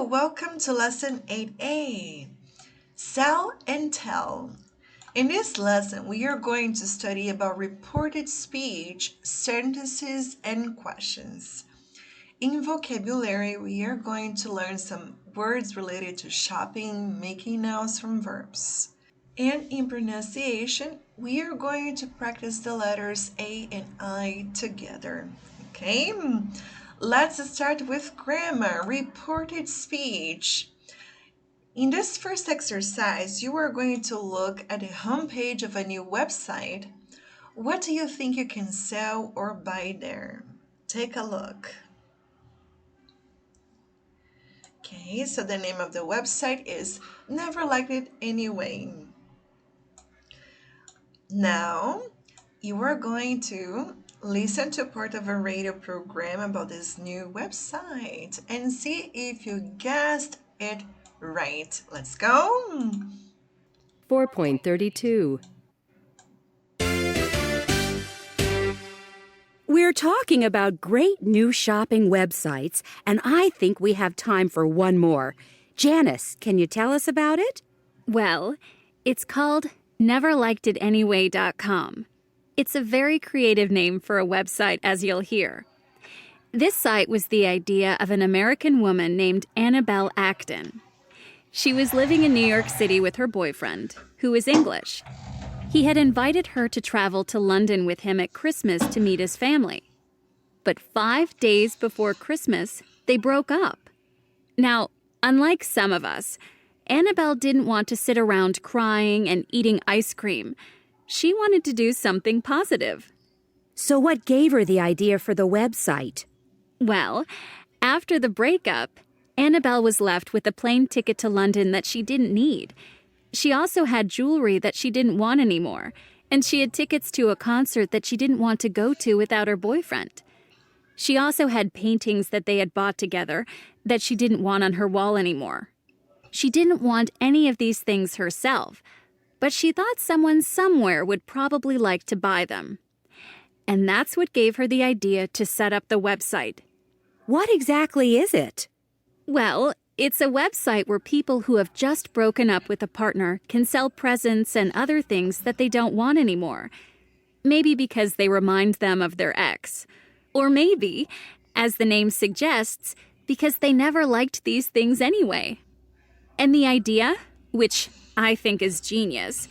welcome to Lesson 8A, Sell and Tell. In this lesson, we are going to study about reported speech, sentences, and questions. In vocabulary, we are going to learn some words related to shopping, making nouns from verbs. And in pronunciation, we are going to practice the letters A and I together. Okay? Let's start with grammar, reported speech. In this first exercise, you are going to look at the homepage of a new website. What do you think you can sell or buy there? Take a look. Okay, so the name of the website is Never Liked It Anyway. Now, you are going to listen to part of a radio program about this new website and see if you guessed it right. Let's go. 4.32. We're talking about great new shopping websites, and I think we have time for one more. Janice, can you tell us about it? Well, it's called neverlikedItanyway.com. It's a very creative name for a website, as you'll hear. This site was the idea of an American woman named Annabelle Acton. She was living in New York City with her boyfriend, who is English. He had invited her to travel to London with him at Christmas to meet his family. But 5 days before Christmas, they broke up. Now, unlike some of us, Annabelle didn't want to sit around crying and eating ice cream. She wanted to do something positive. So what gave her the idea for the website? Well, after the breakup, Annabelle was left with a plane ticket to London that she didn't need. She also had jewelry that she didn't want anymore, and she had tickets to a concert that she didn't want to go to without her boyfriend. She also had paintings that they had bought together that she didn't want on her wall anymore. She didn't want any of these things herself, but she thought someone somewhere would probably like to buy them. And that's what gave her the idea to set up the website. What exactly is it? Well, it's a website where people who have just broken up with a partner can sell presents and other things that they don't want anymore. Maybe because they remind them of their ex. Or maybe, as the name suggests, because they never liked these things anyway. And the idea, which I think is genius,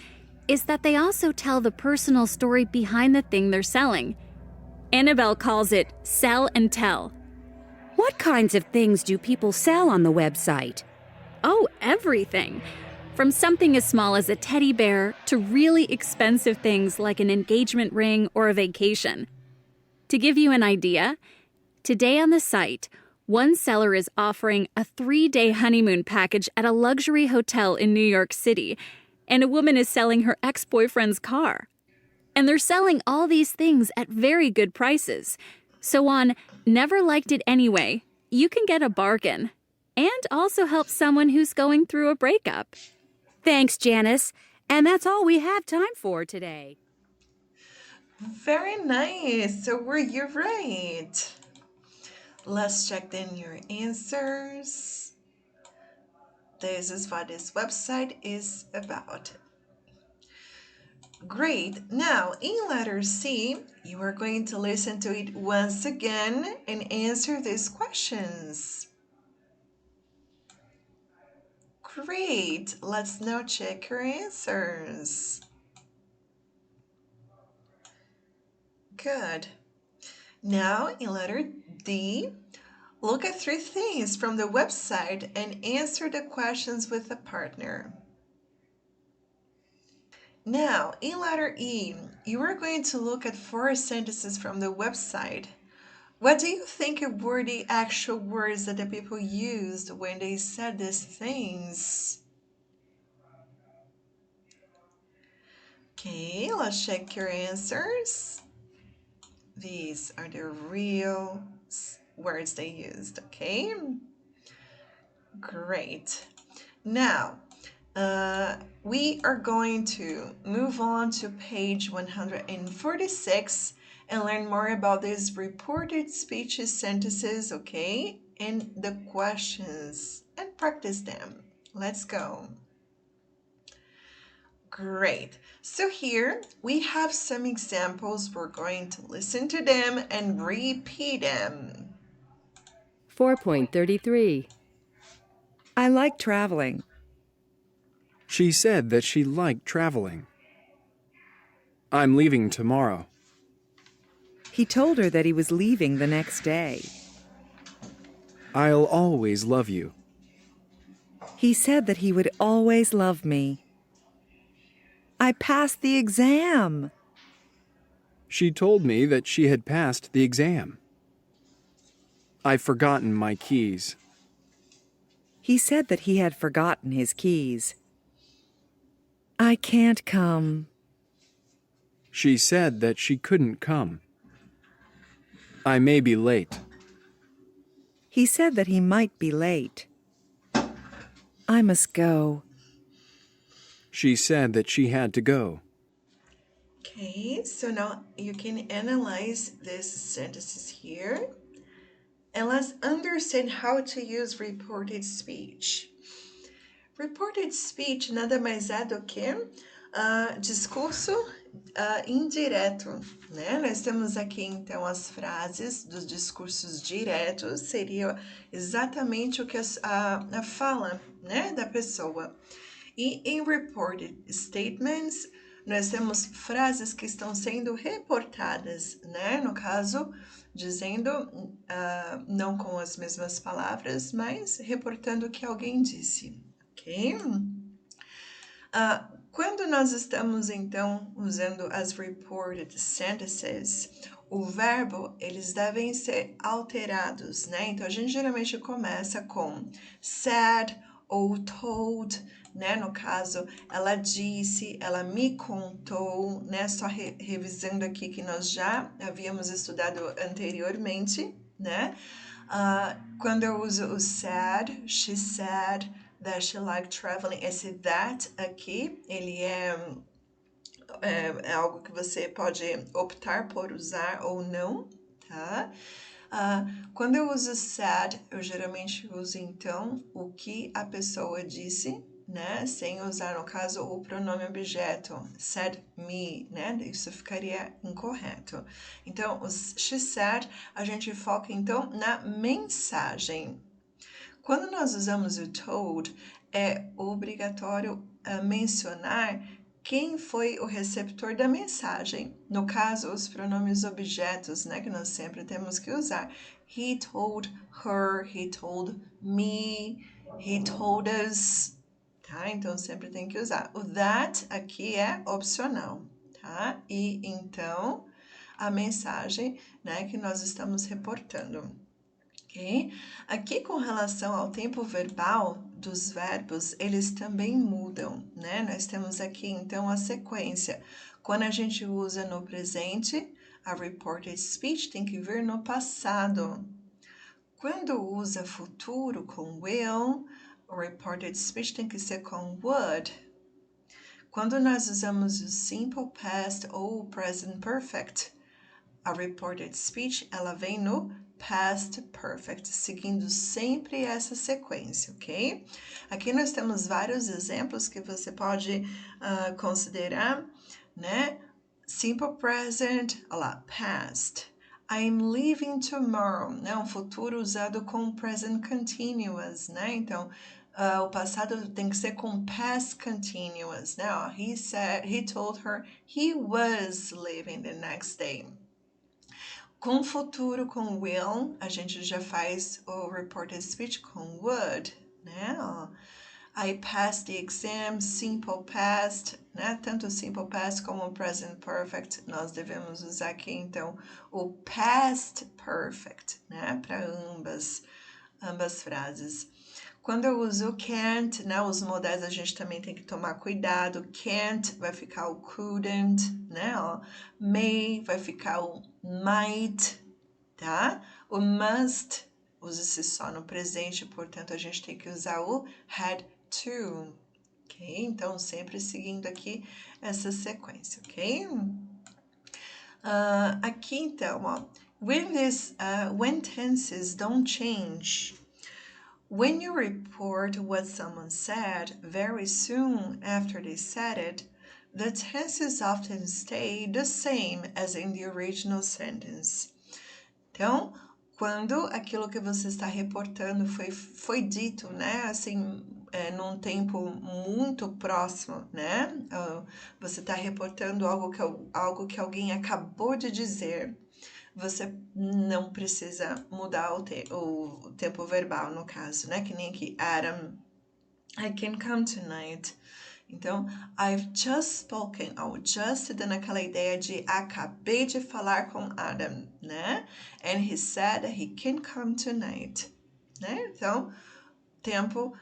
is that they also tell the personal story behind the thing they're selling. Annabelle calls it sell and tell. What kinds of things do people sell on the website? Oh, everything. From something as small as a teddy bear to really expensive things like an engagement ring or a vacation. To give you an idea, today on the site, one seller is offering a 3-day honeymoon package at a luxury hotel in New York City, and a woman is selling her ex-boyfriend's car. And they're selling all these things at very good prices. So on Never Liked It Anyway, you can get a bargain and also help someone who's going through a breakup. Thanks, Janice. And that's all we have time for today. Very nice. So were you right? Let's check then your answers. This is what this website is about. Great. Now, in letter C, you are going to listen to it once again and answer these questions. Great. Let's now check your answers. Good. Now, in letter D, look at 3 things from the website and answer the questions with a partner. Now, in letter E, you are going to look at 4 sentences from the website. What do you think were the actual words that the people used when they said these things? Okay, let's check your answers. These are the real words they used, okay? Great. Now, we are going to move on to page 146 and learn more about these reported speeches sentences, okay? in the questions and practice them. Let's go. Great. So here we have some examples. We're going to listen to them and repeat them. 4.33. I like traveling. She said that she liked traveling. I'm leaving tomorrow. He told her that he was leaving the next day. I'll always love you. He said that he would always love me. I passed the exam. She told me that she had passed the exam. I've forgotten my keys. He said that he had forgotten his keys. I can't come. She said that she couldn't come. I may be late. He said that he might be late. I must go. She said that she had to go. Okay, so now you can analyze these sentences here. And let's understand how to use reported speech. Reported speech nada mais é do que discurso indireto, né? Nós temos aqui então as frases dos discursos diretos, seria exatamente o que a fala, né, da pessoa. E em reported statements, nós temos frases que estão sendo reportadas, né? No caso, dizendo, não com as mesmas palavras, mas reportando o que alguém disse, ok? Quando nós estamos, então, usando as reported sentences, o verbo, eles devem ser alterados, né? Então, a gente geralmente começa com said ou told, né? No caso, ela disse, ela me contou, né? Só revisando aqui que nós já havíamos estudado anteriormente, né? Quando eu uso o said, she said that she liked traveling, esse that aqui, ele é algo que você pode optar por usar ou não, tá? Quando eu uso said, eu geralmente uso então o que a pessoa disse, né? Sem usar, no caso, o pronome objeto, said me, né? Isso ficaria incorreto. Então, o she said, a gente foca então na mensagem. Quando nós usamos o told, é obrigatório mencionar quem foi o receptor da mensagem. No caso, os pronomes objetos, né, que nós sempre temos que usar. He told her, he told me, he told us, tá? Então, sempre tem que usar. O that aqui é opcional, tá? E, então, a mensagem, né, que nós estamos reportando. Okay? Aqui, com relação ao tempo verbal dos verbos, eles também mudam, né? Nós temos aqui, então, a sequência. Quando a gente usa no presente, a reported speech tem que vir no passado. Quando usa futuro com will, o reported speech tem que ser com would. Quando nós usamos o simple past ou o present perfect, a reported speech, ela vem no past perfect, seguindo sempre essa sequência, ok? Aqui nós temos vários exemplos que você pode considerar, né? Simple present, olha lá, past. I'm leaving tomorrow, né? Um futuro usado com present continuous, né? Então, o passado tem que ser com past continuous, né? He told her he was leaving the next day. Com futuro, com will, a gente já faz o reported speech com would, né? I passed the exam, simple past, né? Tanto o simple past como o present perfect, nós devemos usar aqui, então, o past perfect, né? Para ambas frases. Quando eu uso can't, né, os modais a gente também tem que tomar cuidado. Can't vai ficar o couldn't, né? May vai ficar o might, tá? O must usa-se só no presente, portanto a gente tem que usar o had to, ok? Então sempre seguindo aqui essa sequência, ok? Aqui então, when tenses don't change, when you report what someone said very soon after they said it, the tenses often stay the same as in the original sentence. Então, quando aquilo que você está reportando foi dito, né, assim, num tempo muito próximo, né, você está reportando algo que alguém acabou de dizer, você não precisa mudar o tempo verbal, no caso, né, que nem aqui, Adam, I can come tonight. Então, I've just spoken, ou just dando aquela ideia de acabei de falar com Adam, né? And he said that he can come tonight, né? Então, tempo,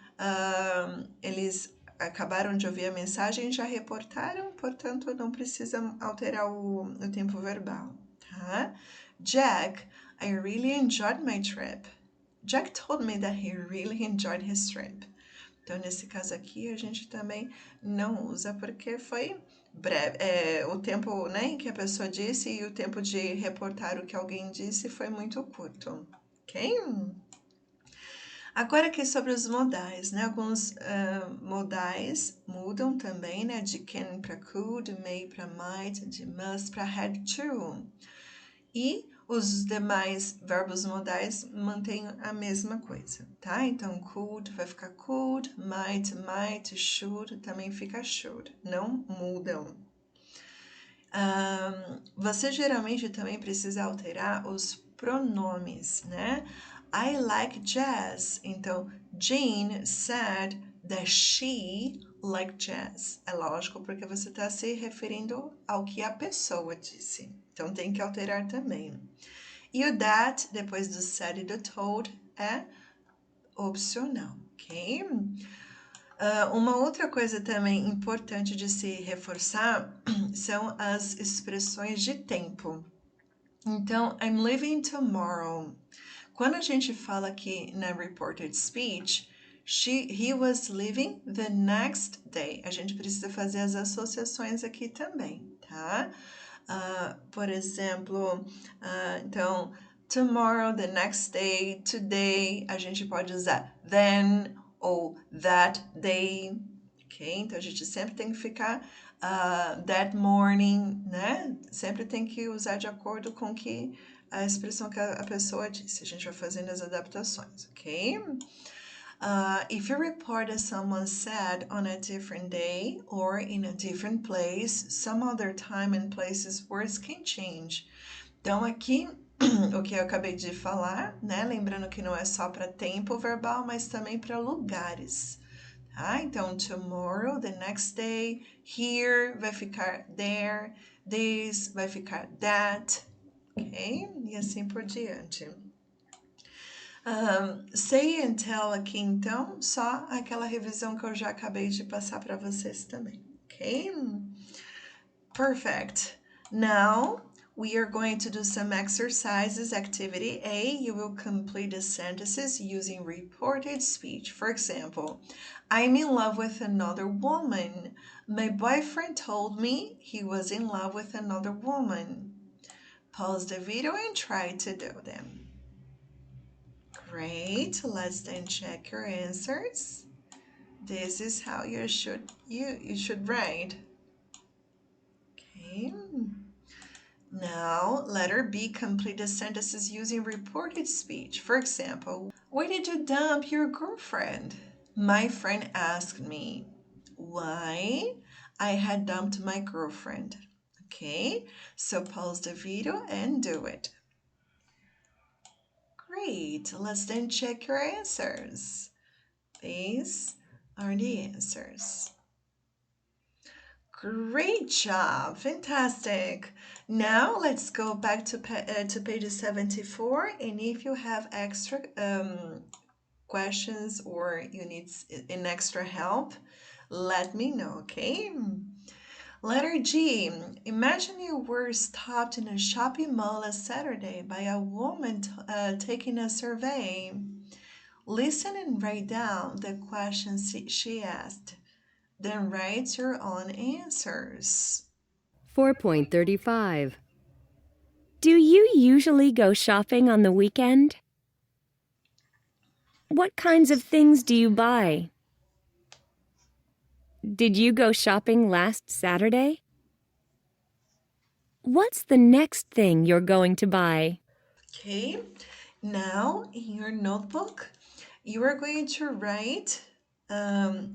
eles acabaram de ouvir a mensagem e já reportaram, portanto, não precisa alterar o tempo verbal, tá? Jack, I really enjoyed my trip. Jack told me that he really enjoyed his trip. Então, nesse caso aqui, a gente também não usa porque foi breve. O tempo, né, em que a pessoa disse e o tempo de reportar o que alguém disse foi muito curto, ok? Agora aqui sobre os modais, né? Alguns modais mudam também, né? De can para could, may para might, de must para had to. E os demais verbos modais mantêm a mesma coisa, tá? Então, could vai ficar could, might, should também fica should. Não mudam. Você geralmente também precisa alterar os pronomes, né? I like jazz. Então, Jane said that she liked jazz. É lógico, porque você está se referindo ao que a pessoa disse. Então, tem que alterar também. E o that, depois do said e do told, é opcional, ok? Uma outra coisa também importante de se reforçar são as expressões de tempo. Então, I'm leaving tomorrow. Quando a gente fala aqui na reported speech, he was leaving the next day. A gente precisa fazer as associações aqui também, tá? Por exemplo, então, tomorrow, the next day, today, a gente pode usar then ou that day, ok? Então, a gente sempre tem que ficar that morning, né? Sempre tem que usar de acordo com que a expressão que a pessoa disse. A gente vai fazendo as adaptações, ok? If you report that someone said on a different day or in a different place, some other time and places words can change. Então, aqui, o que eu acabei de falar, né? Lembrando que não é só para tempo verbal, mas também para lugares. Tá? Então, tomorrow, the next day, here vai ficar there, this vai ficar that, ok? E assim por diante. Say and tell aqui, então, só aquela revisão que eu já acabei de passar para vocês também, ok? Perfect. Now, we are going to do some exercises. Activity A, you will complete the sentences using reported speech. For example, I'm in love with another woman. My boyfriend told me he was in love with another woman. Pause the video and try to do them. Great. Let's then check your answers. This is how you should write. Okay. Now, letter B, complete the sentences using reported speech. For example, why did you dump your girlfriend? My friend asked me why I had dumped my girlfriend. Okay, so pause the video and do it. Great, let's then check your answers. These are the answers. Great job, fantastic. Now let's go back to page 74, and if you have extra questions or you need an extra help, let me know, okay? Letter G, imagine you were stopped in a shopping mall last Saturday by a woman taking a survey. Listen and write down the questions she asked. Then write your own answers. 4.35. Do you usually go shopping on the weekend? What kinds of things do you buy? Did you go shopping last Saturday? What's the next thing you're going to buy? Okay, now in your notebook, you are going to write the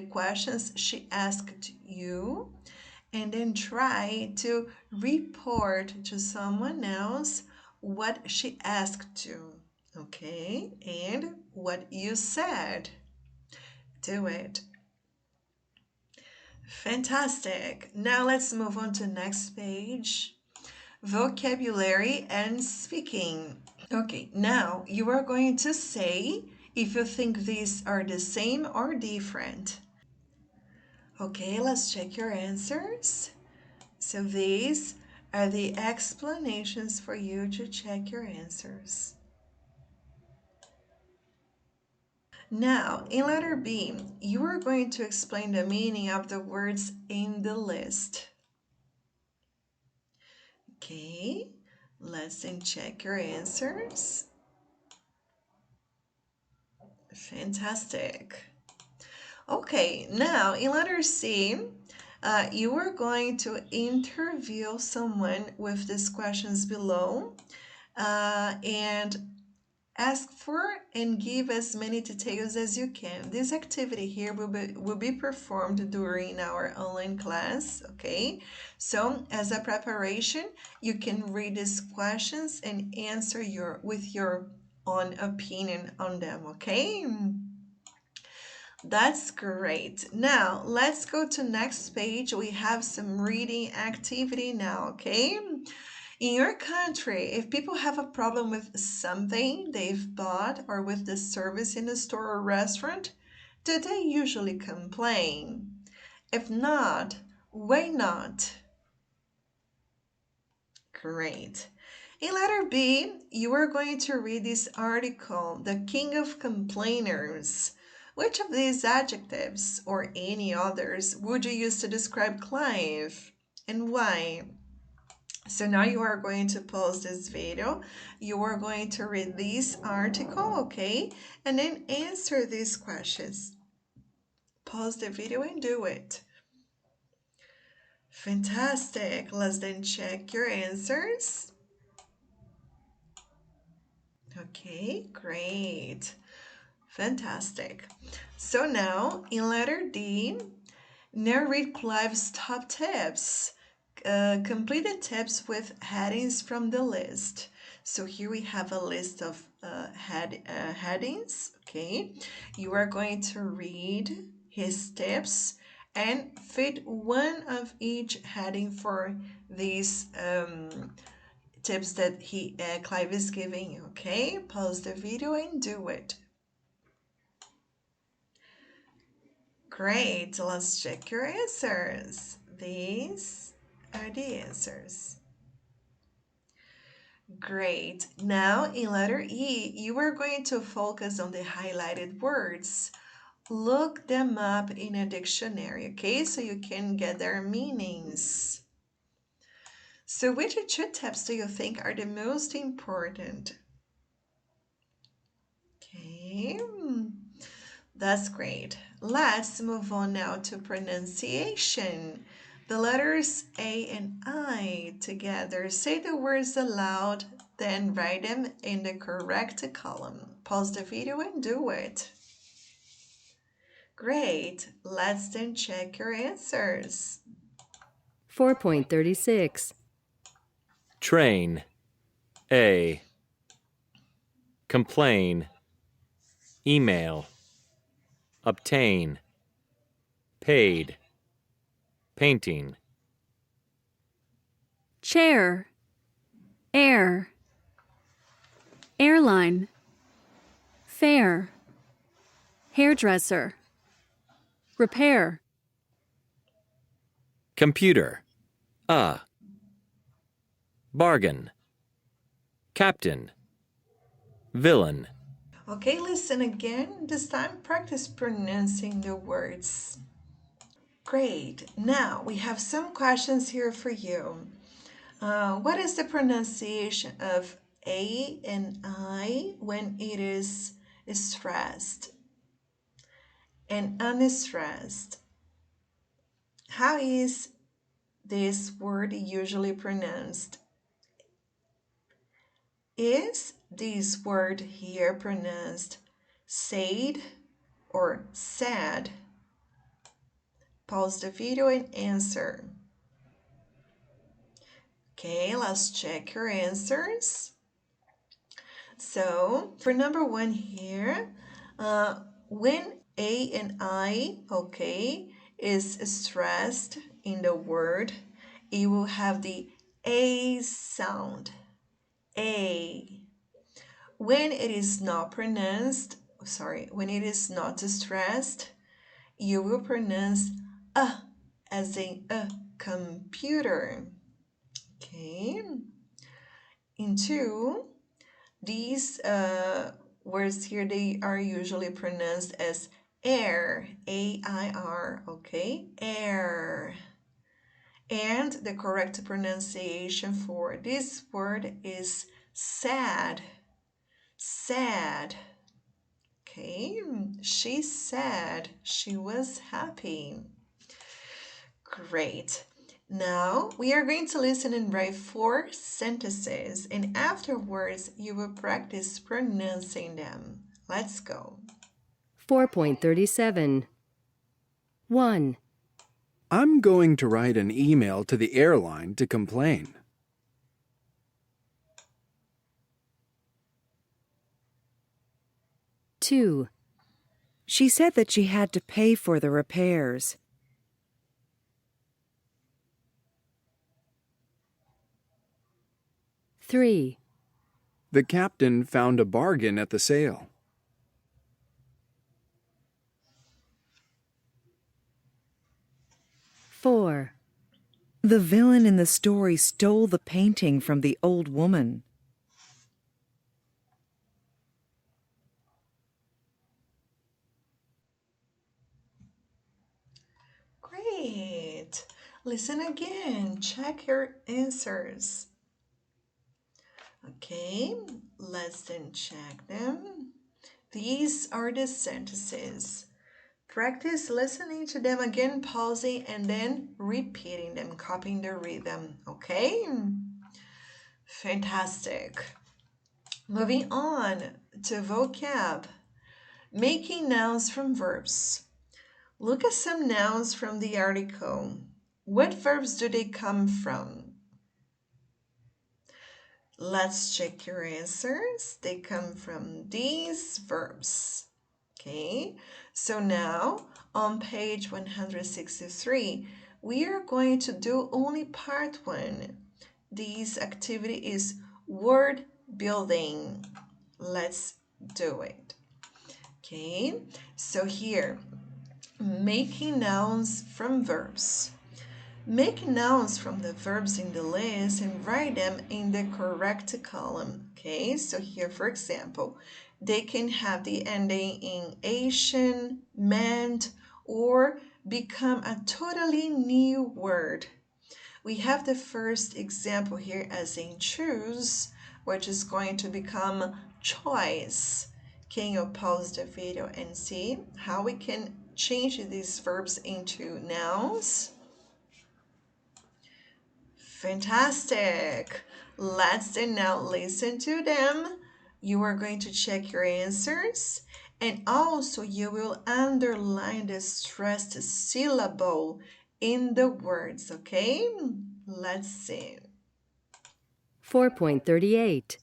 questions she asked you, and then try to report to someone else what she asked you, okay, and what you said. Do it. Fantastic. Now let's move on to the next page. Vocabulary and speaking. Okay, now you are going to say if you think these are the same or different. Okay, let's check your answers. So these are the explanations for you to check your answers. Now, in letter B, you are going to explain the meaning of the words in the list. Okay, let's then check your answers. Fantastic. Okay, now in letter C, you are going to interview someone with these questions below and ask for and give as many details as you can. This activity here will be performed during our online class, okay? So as a preparation, you can read these questions and answer with your own opinion on them, okay? That's great. Now, let's go to next page. We have some reading activity now, okay? In your country, if people have a problem with something they've bought or with the service in a store or restaurant, do they usually complain? If not, why not? Great. In letter B, you are going to read this article, The King of Complainers. Which of these adjectives or any others would you use to describe Clive and why? So now you are going to pause this video. You are going to read this article, okay? And then answer these questions. Pause the video and do it. Fantastic. Let's then check your answers. Okay, great. Fantastic. So now in letter D, narrate Clive's top tips. Complete the tips with headings from the list. So here we have a list of headings, okay? You are going to read his tips and fit one of each heading for these tips that Clive is giving you, okay? Pause the video and do it. Great, let's check your answers. These are the answers. Great. Now in letter E, you are going to focus on the highlighted words. Look them up in a dictionary, okay? So you can get their meanings. So which two tips do you think are the most important? Okay, that's great. Let's move on now to pronunciation. The letters A and I together. Say the words aloud, then write them in the correct column. Pause the video and do it. Great. Let's then check your answers. 4.36. Train. A. Complain. Email. Obtain. Paid. Painting. Chair, air, airline, fare, hairdresser, repair. Computer. Bargain. Captain. Villain. Okay, listen again. This time practice pronouncing the words. Great. Now we have some questions here for you. What is the pronunciation of A and I when it is stressed and unstressed? How is this word usually pronounced? Is this word here pronounced said or sad? Pause the video and answer. Okay, let's check your answers. So for number one here, when A and I, okay, is stressed in the word, it will have the A sound. A. When it is not pronounced, when it is not stressed, you will pronounce as in a computer. Okay. In two, these words here, they are usually pronounced as air, A-I-R, okay? Air. And the correct pronunciation for this word is sad, sad. Okay, she said she was happy. Great. Now we are going to listen and write 4 sentences, and afterwards you will practice pronouncing them. Let's go. 4.37. 1, I'm going to write an email to the airline to complain. 2, She said that she had to pay for the repairs. 3, The captain found a bargain at the sale. 4, The villain in the story stole the painting from the old woman. 'Great. Listen again. Check your answers. Okay, let's then check them. These are the sentences. Practice listening to them again, pausing, and then repeating them, copying the rhythm. Okay? Fantastic. Moving on to vocab. Making nouns from verbs. Look at some nouns from the article. What verbs do they come from? Let's check your answers. They come from these verbs. Okay, so now on page 163, we are going to do only part 1. This activity is word building. Let's do it. Okay, so here, making nouns from verbs. Make nouns from the verbs in the list and write them in the correct column. Okay, so here, for example, they can have the ending in ation, meant, or become a totally new word. We have the first example here as in choose, which is going to become choice. Can you pause the video and see how we can change these verbs into nouns? Fantastic. Let's then now listen to them. You are going to check your answers, and also you will underline the stressed syllable in the words, okay? Let's see. 4.38.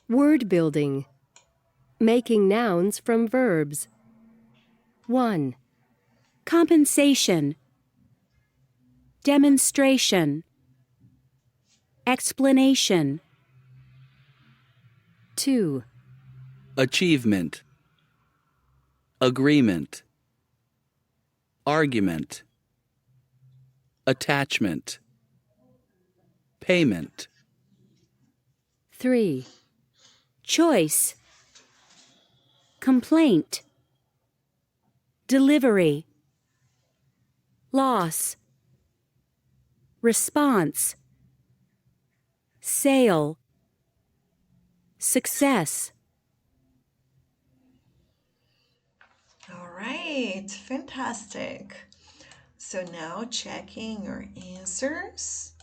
Word building. Making nouns from verbs. 1, Compensation. Demonstration. Explanation. 2, achievement, agreement, argument, attachment, payment, 3, Choice. Complaint. Delivery. Loss. Response. Sale. Success. All right, fantastic. So now checking your answers.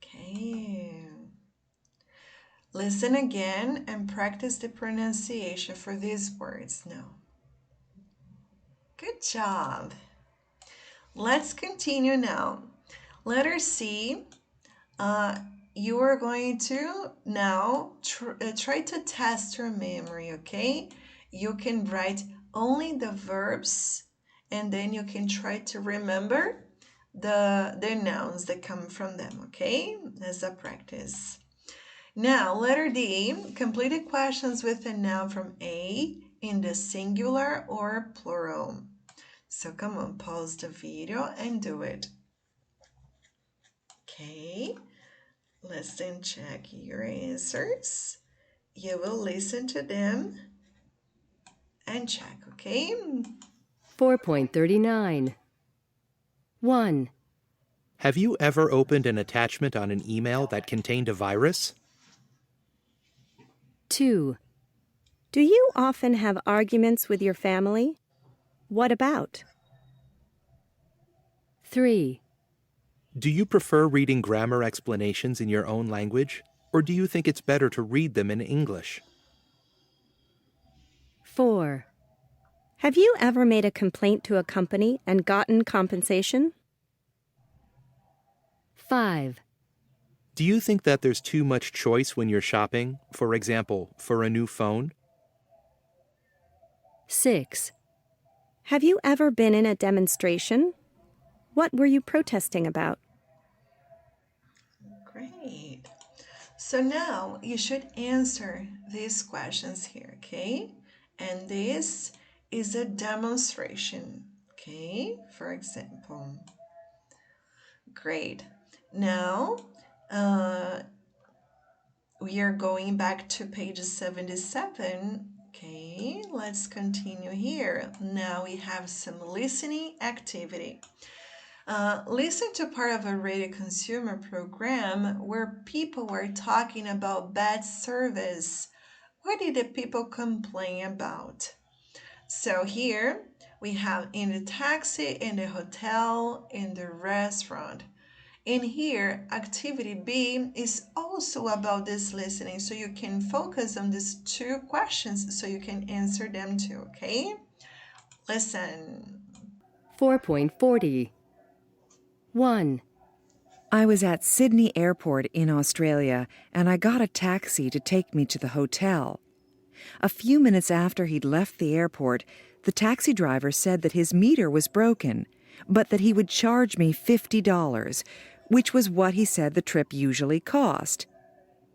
Okay. Listen again and practice the pronunciation for these words now. Good job. Let's continue now. Letter C. You are going to now try to test your memory, okay? You can write only the verbs and then you can try to remember the nouns that come from them, okay? As a practice. Now, letter D, completed questions with a noun from A in the singular or plural. So come on, pause the video and do it. Okay, listen, check your answers. You will listen to them and check, okay? 4.39. 1, Have you ever opened an attachment on an email that contained a virus? 2, Do you often have arguments with your family? What about? 3, Do you prefer reading grammar explanations in your own language, or do you think it's better to read them in English? 4, Have you ever made a complaint to a company and gotten compensation? 5, Do you think that there's too much choice when you're shopping, for example, for a new phone? 6, Have you ever been in a demonstration? What were you protesting about? Great. So now you should answer these questions here, okay? And this is a demonstration, okay? For example. Great. Now, we are going back to page 77. Okay, let's continue here. Now we have some listening activity. Listen to part of a radio consumer program where people were talking about bad service. What did the people complain about? So here we have in the taxi, in the hotel, in the restaurant. And here, activity B is also about this listening. So you can focus on these two questions so you can answer them too, okay? Listen. 4.40. 1, I was at Sydney Airport in Australia, and I got a taxi to take me to the hotel. A few minutes after he'd left the airport, the taxi driver said that his meter was broken, but that he would charge me $50, which was what he said the trip usually cost.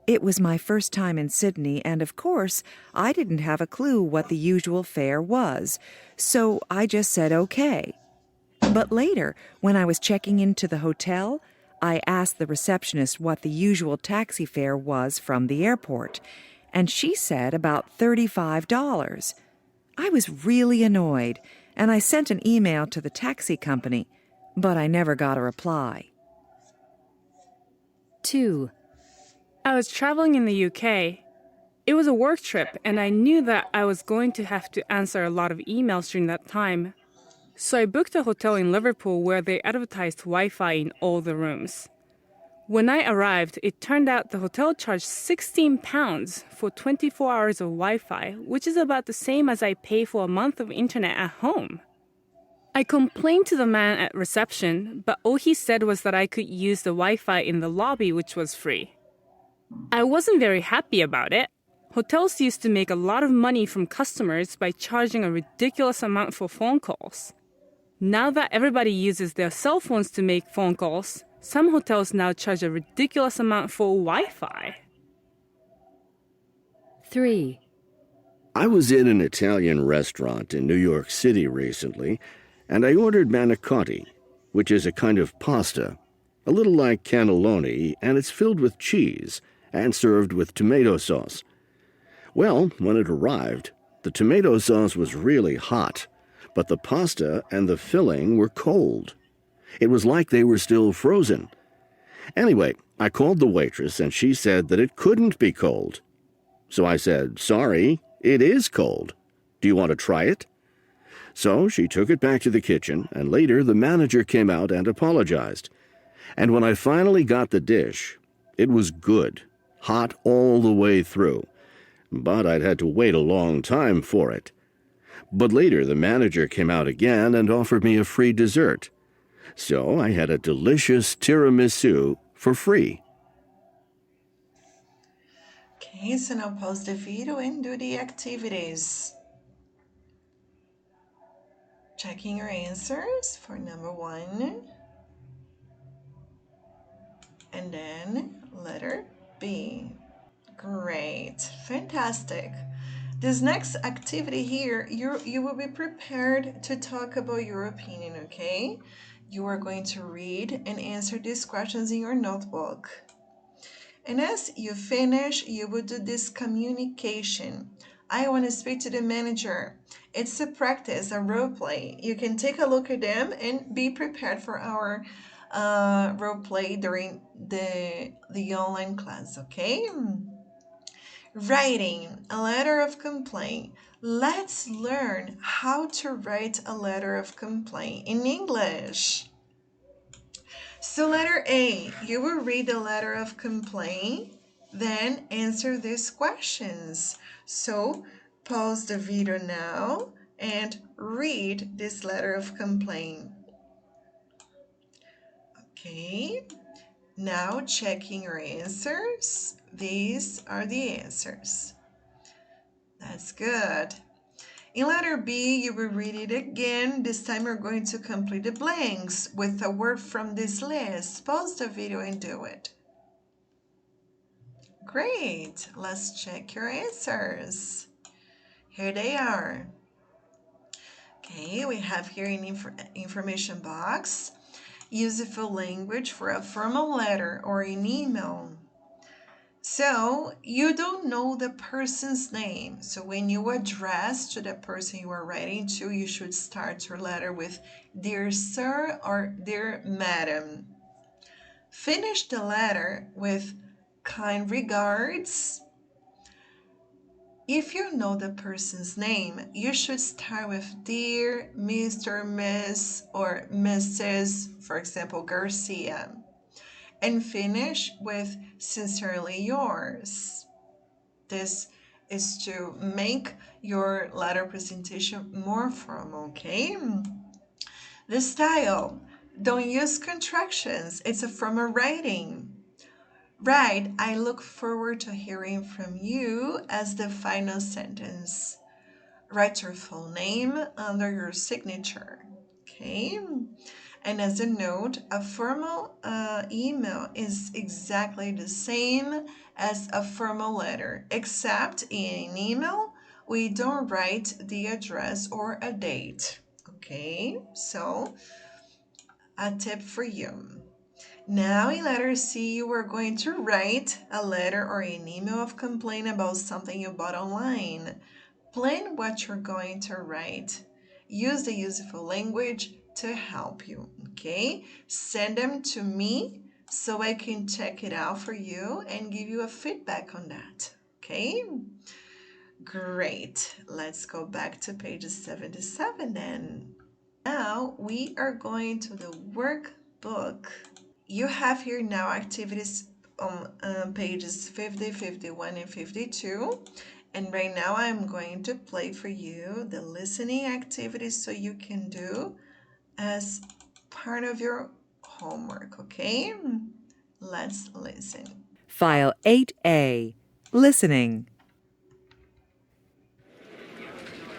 It was my first time in Sydney, and of course, I didn't have a clue what the usual fare was, so I just said okay. But later, when I was checking into the hotel, I asked the receptionist what the usual taxi fare was from the airport, and she said about $35. I was really annoyed, and I sent an email to the taxi company, but I never got a reply. 2, I was traveling in the UK. It was a work trip, and I knew that I was going to have to answer a lot of emails during that time. So I booked a hotel in Liverpool where they advertised Wi-Fi in all the rooms. When I arrived, it turned out the hotel charged £16 for 24 hours of Wi-Fi, which is about the same as I pay for a month of internet at home. I complained to the man at reception, but all he said was that I could use the Wi-Fi in the lobby, which was free. I wasn't very happy about it. Hotels used to make a lot of money from customers by charging a ridiculous amount for phone calls. Now that everybody uses their cell phones to make phone calls, some hotels now charge a ridiculous amount for Wi-Fi. 3, I was in an Italian restaurant in New York City recently, and I ordered manicotti, which is a kind of pasta, a little like cannelloni, and it's filled with cheese and served with tomato sauce. Well, when it arrived, the tomato sauce was really hot, but the pasta and the filling were cold. It was like they were still frozen. Anyway, I called the waitress and she said that it couldn't be cold. So I said, "Sorry, it is cold. Do you want to try it?" So she took it back to the kitchen, and later the manager came out and apologized. And when I finally got the dish, it was good, hot all the way through. But I'd had to wait a long time for it. But later the manager came out again and offered me a free dessert. So I had a delicious tiramisu for free. Okay, so now pause the video and do the activities. Checking your answers for number 1. And then letter B. Great, fantastic. This next activity here, you will be prepared to talk about your opinion, okay? You are going to read and answer these questions in your notebook. And as you finish, you will do this communication. I want to speak to the manager. It's a practice, a role play. You can take a look at them and be prepared for our role play during the online class, okay? Writing a letter of complaint. Let's learn how to write a letter of complaint in English. So letter A, you will read the letter of complaint, then answer these questions. So pause the video now and read this letter of complaint. Okay, now checking your answers. These are the answers. That's good. In letter B, you will read it again. This time you're going to complete the blanks with a word from this list. Pause the video and do it. Great. Let's check your answers. Here they are. Okay, we have here an information box. Useful language for a formal letter or an email. So you don't know the person's name. So when you address to the person you are writing to, you should start your letter with "Dear Sir" or "Dear Madam." Finish the letter with "Kind regards." If you know the person's name, you should start with "Dear Mr., Miss," or "Mrs.," for example, Garcia. And finish with "Sincerely yours." This is to make your letter presentation more formal, okay? The style. Don't use contractions. It's a formal writing. Write, "I look forward to hearing from you" as the final sentence. Write your full name under your signature, okay? And as a note, a formal email is exactly the same as a formal letter, except in an email, we don't write the address or a date. Okay, so a tip for you. Now in letter C, you are going to write a letter or an email of complaint about something you bought online. Plan what you're going to write. Use the useful language to help you, okay? Send them to me so I can check it out for you and give you a feedback on that, okay? Great. Let's go back to page 77 then. Now we are going to the workbook. You have here now activities on pages 50, 51, and 52. And right now I'm going to play for you the listening activities so you can do as part of your homework, okay? Let's listen. File 8A. Listening.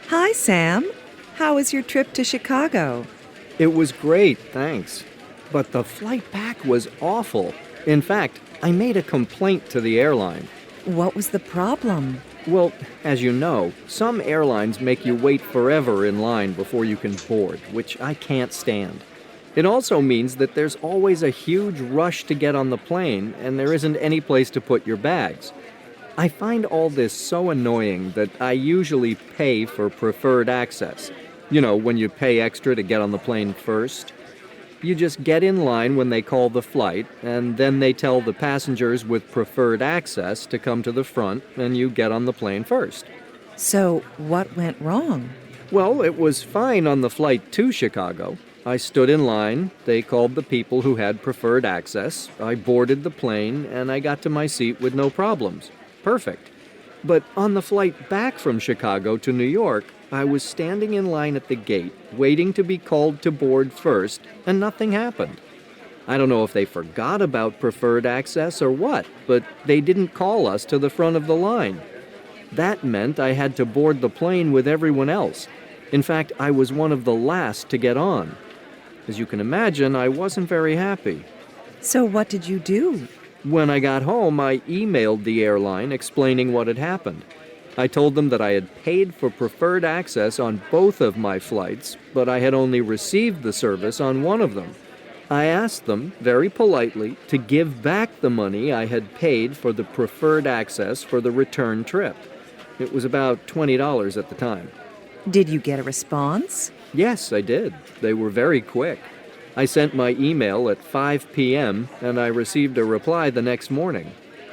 Hi, Sam. How was your trip to Chicago? It was great, thanks. But the flight back was awful. In fact, I made a complaint to the airline. What was the problem? Well, as you know, some airlines make you wait forever in line before you can board, which I can't stand. It also means that there's always a huge rush to get on the plane, and there isn't any place to put your bags. I find all this so annoying that I usually pay for preferred access. You know, when you pay extra to get on the plane first. You just get in line when they call the flight, and then they tell the passengers with preferred access to come to the front, and you get on the plane first. So, what went wrong? Well, it was fine on the flight to Chicago. I stood in line, they called the people who had preferred access, I boarded the plane, and I got to my seat with no problems. Perfect. But on the flight back from Chicago to New York, I was standing in line at the gate, waiting to be called to board first, and nothing happened. I don't know if they forgot about preferred access or what, but they didn't call us to the front of the line. That meant I had to board the plane with everyone else. In fact, I was one of the last to get on. As you can imagine, I wasn't very happy. So, what did you do? When I got home, I emailed the airline explaining what had happened. I told them that I had paid for preferred access on both of my flights, but I had only received the service on one of them. I asked them, very politely, to give back the money I had paid for the preferred access for the return trip. It was about $20 at the time. Did you get a response? Yes, I did. They were very quick. I sent my email at 5 p.m., and I received a reply the next morning.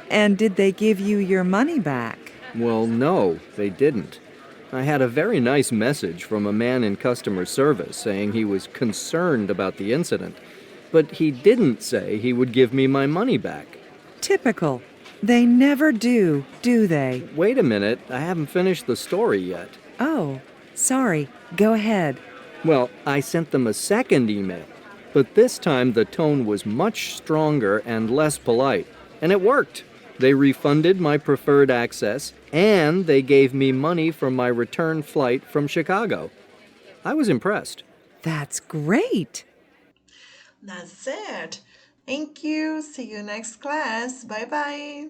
And did they give you your money back? Well, no, they didn't. I had a very nice message from a man in customer service saying he was concerned about the incident, but he didn't say he would give me my money back. Typical. They never do they? Wait a minute, I haven't finished the story yet. Oh, sorry. Go ahead. Well, I sent them a second email, but this time the tone was much stronger and less polite, and it worked. They refunded my preferred access, and they gave me money for my return flight from Chicago. I was impressed. That's great. That's it. Thank you. See you next class. Bye-bye.